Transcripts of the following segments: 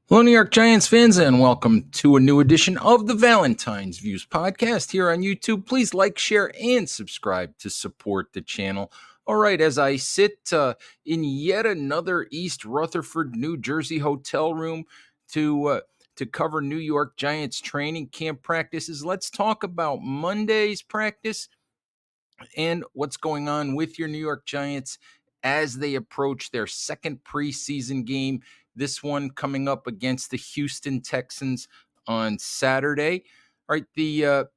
Hello, New York Giants fans, and welcome to a new edition of the Valentine's Views podcast here on YouTube. Please like, share, and subscribe to support the channel. All right, as I sit in yet another East Rutherford, New Jersey hotel room to cover New York Giants training camp practices, let's talk about Monday's practice and what's going on with your New York Giants as they approach their second preseason game. This one coming up against the Houston Texans on Saturday. All right, the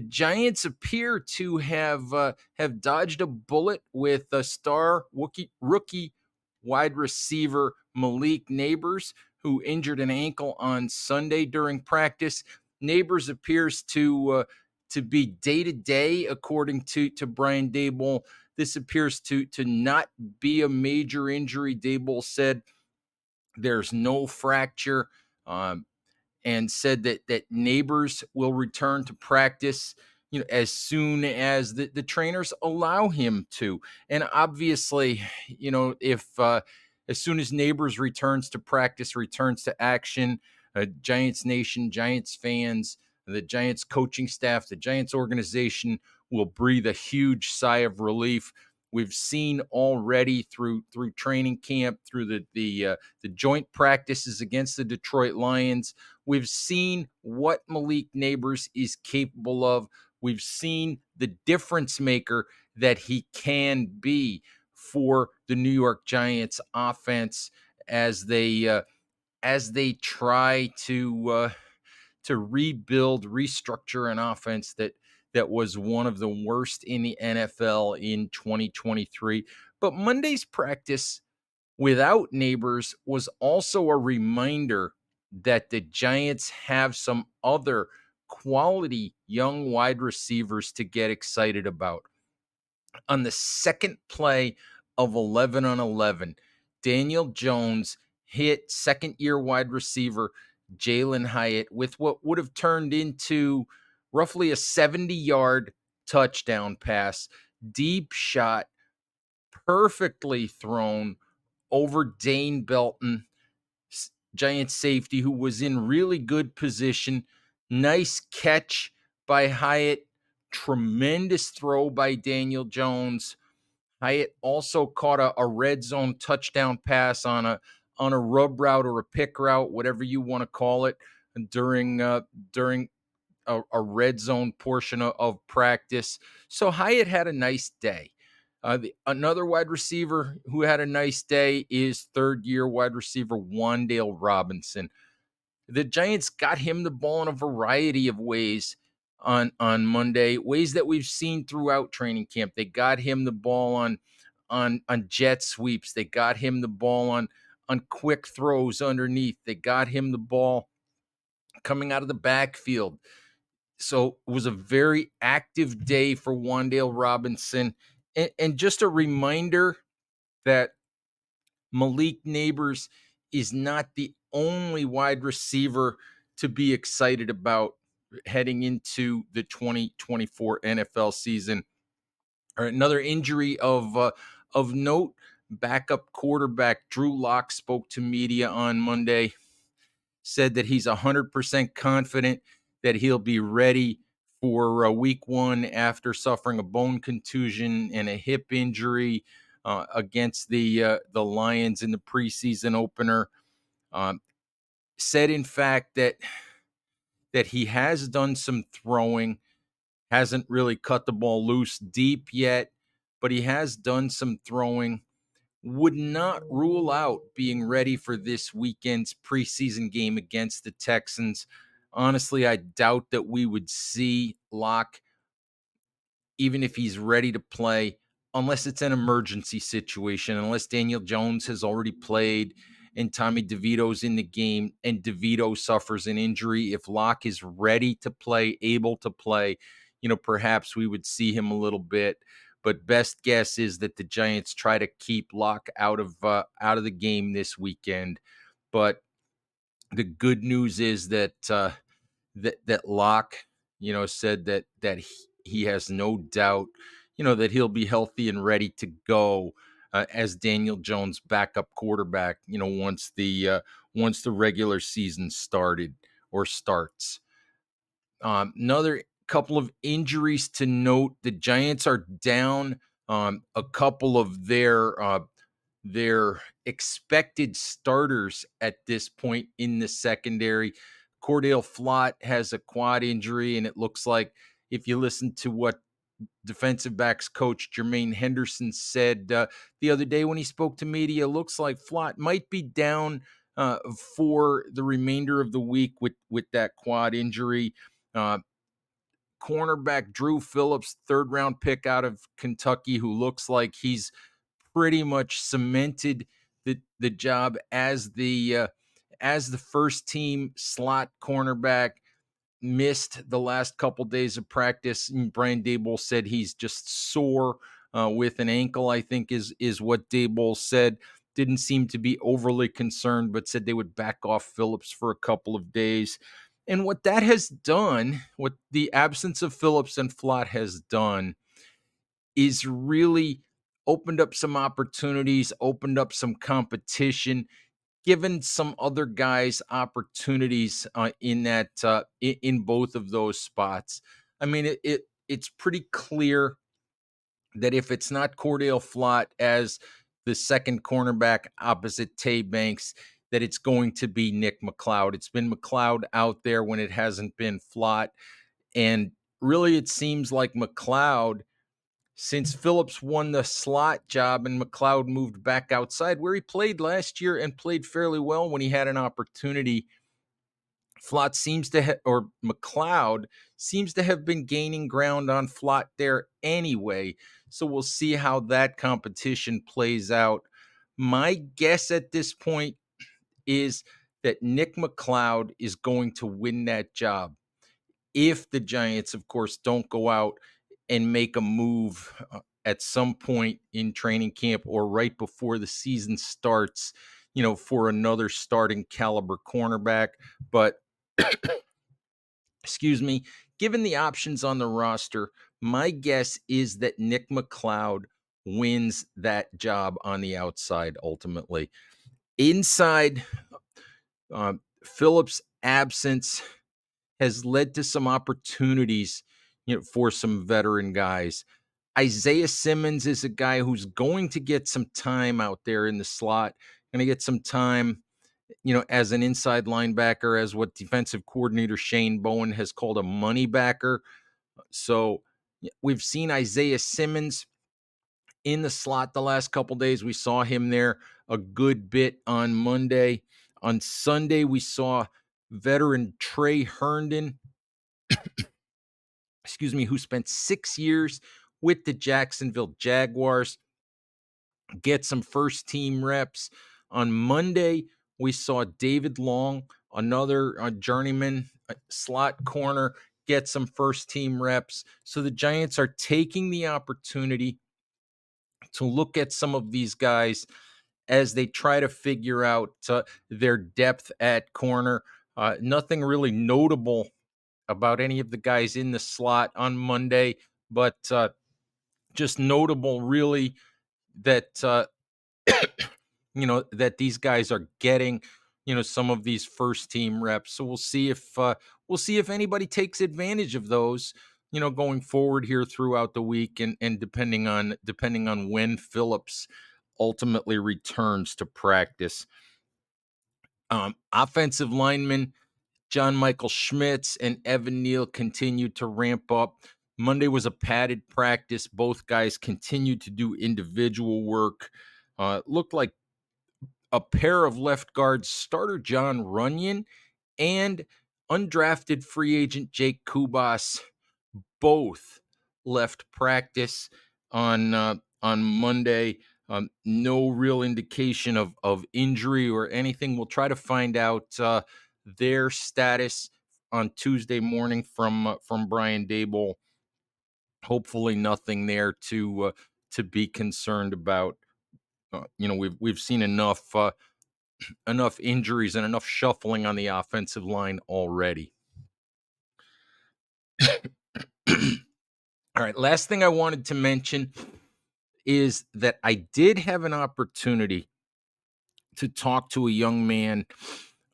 Giants appear to have dodged a bullet with a star rookie wide receiver Malik Neighbors, who injured an ankle on Sunday during practice. Neighbors appears to be day to day, according to Brian Daboll. This appears to not be a major injury. Daboll said there's no fracture. And said that Neighbors will return to practice, as soon as the trainers allow him to. And obviously, if as soon as Neighbors returns to practice, returns to action, Giants Nation, Giants fans, the Giants coaching staff, the Giants organization will breathe a huge sigh of relief. We've seen already through training camp, through the joint practices against the Detroit Lions. We've seen what Malik Neighbors is capable of. We've seen the difference maker that he can be for the New York Giants offense as they try to rebuild, restructure an offense that was one of the worst in the NFL in 2023. But Monday's practice without Neighbors was also a reminder that the Giants have some other quality young wide receivers to get excited about. On the second play of 11 on 11, Daniel Jones hit second-year wide receiver Jaylen Hayes with what would have turned into roughly a 70-yard touchdown pass, deep shot, perfectly thrown over Dane Belton, Giant safety, who was in really good position. Nice catch by Hyatt. Tremendous throw by Daniel Jones. Hyatt also caught a red zone touchdown pass on a rub route or a pick route, whatever you want to call it, during a red zone portion of practice. So Hyatt had a nice day. Another wide receiver who had a nice day is third-year wide receiver Wale Robinson. The Giants got him the ball in a variety of ways on Monday, ways that we've seen throughout training camp. They got him the ball on jet sweeps. They got him the ball on quick throws underneath. They got him the ball coming out of the backfield. So it was a very active day for Wale Robinson. And just a reminder that Malik Neighbors is not the only wide receiver to be excited about heading into the 2024 NFL season. Or another injury of note, backup quarterback Drew Lock spoke to media on Monday, said that he's 100% confident that he'll be ready for week one after suffering a bone contusion and a hip injury against the Lions in the preseason opener. Said, in fact, that he has done some throwing, hasn't really cut the ball loose deep yet, but he has done some throwing. Would not rule out being ready for this weekend's preseason game against the Texans. Honestly, I doubt that we would see Locke, even if he's ready to play, unless it's an emergency situation, unless Daniel Jones has already played and Tommy DeVito's in the game and DeVito suffers an injury. If Locke is ready to play, able to play, perhaps we would see him a little bit. But best guess is that the Giants try to keep Locke out of the game this weekend. But the good news is that that Locke, said that he has no doubt, that he'll be healthy and ready to go as Daniel Jones' backup quarterback. Once the regular season started or starts. Another couple of injuries to note: the Giants are down a couple of their expected starters at this point in the secondary. Cordell Flat has a quad injury, and it looks like, if you listen to what defensive backs coach Jermaine Henderson said the other day when he spoke to media, looks like Flat might be down for the remainder of the week with that quad injury. Uh, Cornerback Drew Phillips, third round pick out of Kentucky, who looks like he's pretty much cemented the job as the first team slot cornerback. Missed the last couple days of practice. And Brian Daboll said he's just sore with an ankle, I think is what Daboll said. Didn't seem to be overly concerned, but said they would back off Phillips for a couple of days. And what that has done, what the absence of Phillips and Flat has done, is really opened up some opportunities, opened up some competition, given some other guys opportunities in both of those spots. I mean, it's pretty clear that if it's not Cordell Flat as the second cornerback opposite Tay Banks, that it's going to be Nick McLeod. It's been McLeod out there when it hasn't been Flat. And really, it seems like McLeod, since Phillips won the slot job and McLeod moved back outside, where he played last year and played fairly well when he had an opportunity, Flat seems to or McLeod seems to have been gaining ground on Flat there anyway. So we'll see how that competition plays out. My guess at this point is that Nick McLeod is going to win that job, if the Giants, of course, don't go out and make a move at some point in training camp or right before the season starts, for another starting caliber cornerback. But excuse me, given the options on the roster, my guess is that Nick McLeod wins that job on the outside ultimately. Inside, Phillips' absence has led to some opportunities, for some veteran guys. Isaiah Simmons is a guy who's going to get some time out there in the slot, going to get some time, as an inside linebacker, as what defensive coordinator Shane Bowen has called a money backer. So we've seen Isaiah Simmons in the slot the last couple days. We saw him there a good bit on Monday. On Sunday, we saw veteran Trey Herndon, who spent 6 years with the Jacksonville Jaguars, get some first team reps. On Monday, we saw David Long, another journeyman slot corner, get some first team reps. So the Giants are taking the opportunity to look at some of these guys as they try to figure out their depth at corner. Nothing really notable about any of the guys in the slot on Monday, but just notable really that that these guys are getting some of these first team reps. So we'll see if anybody takes advantage of those going forward here throughout the week, and depending on when Phillips ultimately returns to practice. Offensive linemen John Michael Schmitz and Evan Neal continued to ramp up. Monday was a padded practice. Both guys continued to do individual work. Looked like a pair of left guards, starter John Runyon and undrafted free agent Jake Kubas, both left practice on Monday. No real indication of injury or anything. We'll try to find out their status on Tuesday morning from Brian Daboll. Hopefully, nothing there to be concerned about. We've seen enough injuries and enough shuffling on the offensive line already. All right, last thing I wanted to mention is that I did have an opportunity to talk to a young man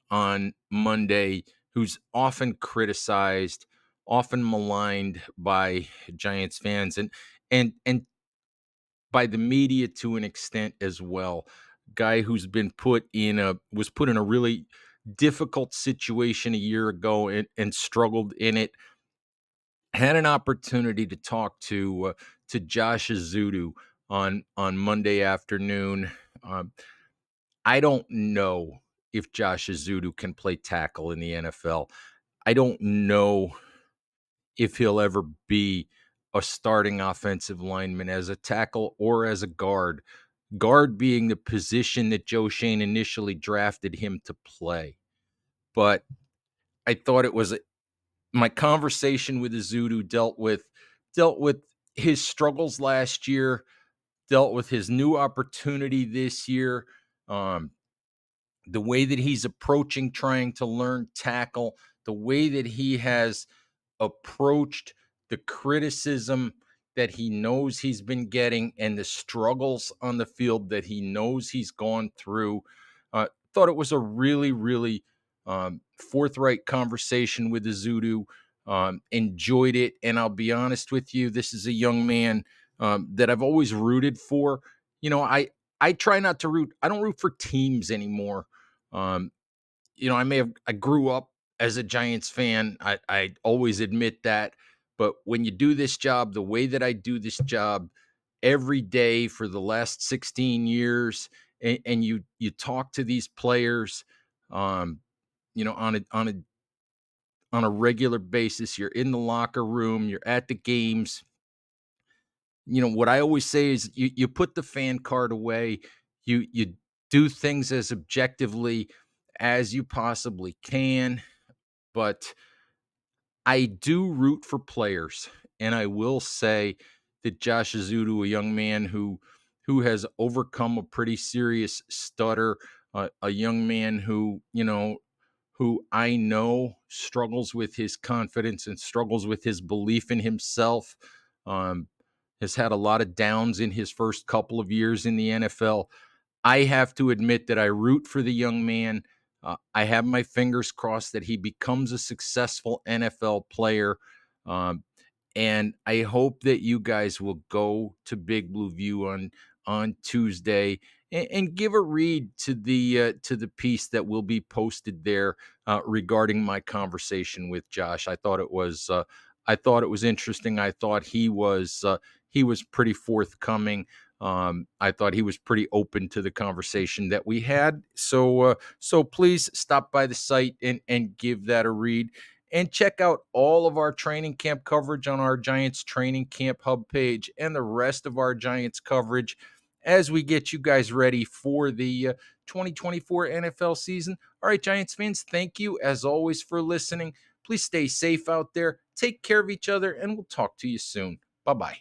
on Monday who's often criticized, often maligned by Giants fans and by the media to an extent as well. Guy who's been was put in a really difficult situation a year ago and struggled in it. Had an opportunity to talk to Josh Audu on Monday afternoon. Um, I don't know if Josh Audu can play tackle in the NFL. I don't know if he'll ever be a starting offensive lineman as a tackle or as a guard. Guard being the position that Joe Shane initially drafted him to play. But I thought it was my conversation with Audu dealt with his struggles last year, dealt with his new opportunity this year. The way that he's approaching trying to learn tackle, the way that he has approached the criticism that he knows he's been getting and the struggles on the field that he knows he's gone through. Thought it was a really, really forthright conversation with Audu. Enjoyed it. And I'll be honest with you, this is a young man that I've always rooted for. I try not to root. I don't root for teams anymore. Um, I grew up as a Giants fan. I always admit that. But when you do this job, the way that I do this job every day for the last 16 years, and you talk to these players, um, on a regular basis, you're in the locker room, you're at the games. What I always say is you put the fan card away, you do things as objectively as you possibly can. But I do root for players, and I will say that Josh Audu, a young man who has overcome a pretty serious stutter, a young man who I know struggles with his confidence and struggles with his belief in himself. Um, has had a lot of downs in his first couple of years in the NFL. I have to admit that I root for the young man. I have my fingers crossed that he becomes a successful NFL player. Um, and I hope that you guys will go to Big Blue View on Tuesday and give a read to the piece that will be posted there regarding my conversation with Josh. I thought it was interesting. I thought he was pretty forthcoming. I thought he was pretty open to the conversation that we had. So please stop by the site and give that a read. And check out all of our training camp coverage on our Giants Training Camp Hub page and the rest of our Giants coverage as we get you guys ready for the 2024 NFL season. All right, Giants fans, thank you as always for listening. Please stay safe out there, take care of each other, and we'll talk to you soon. Bye-bye.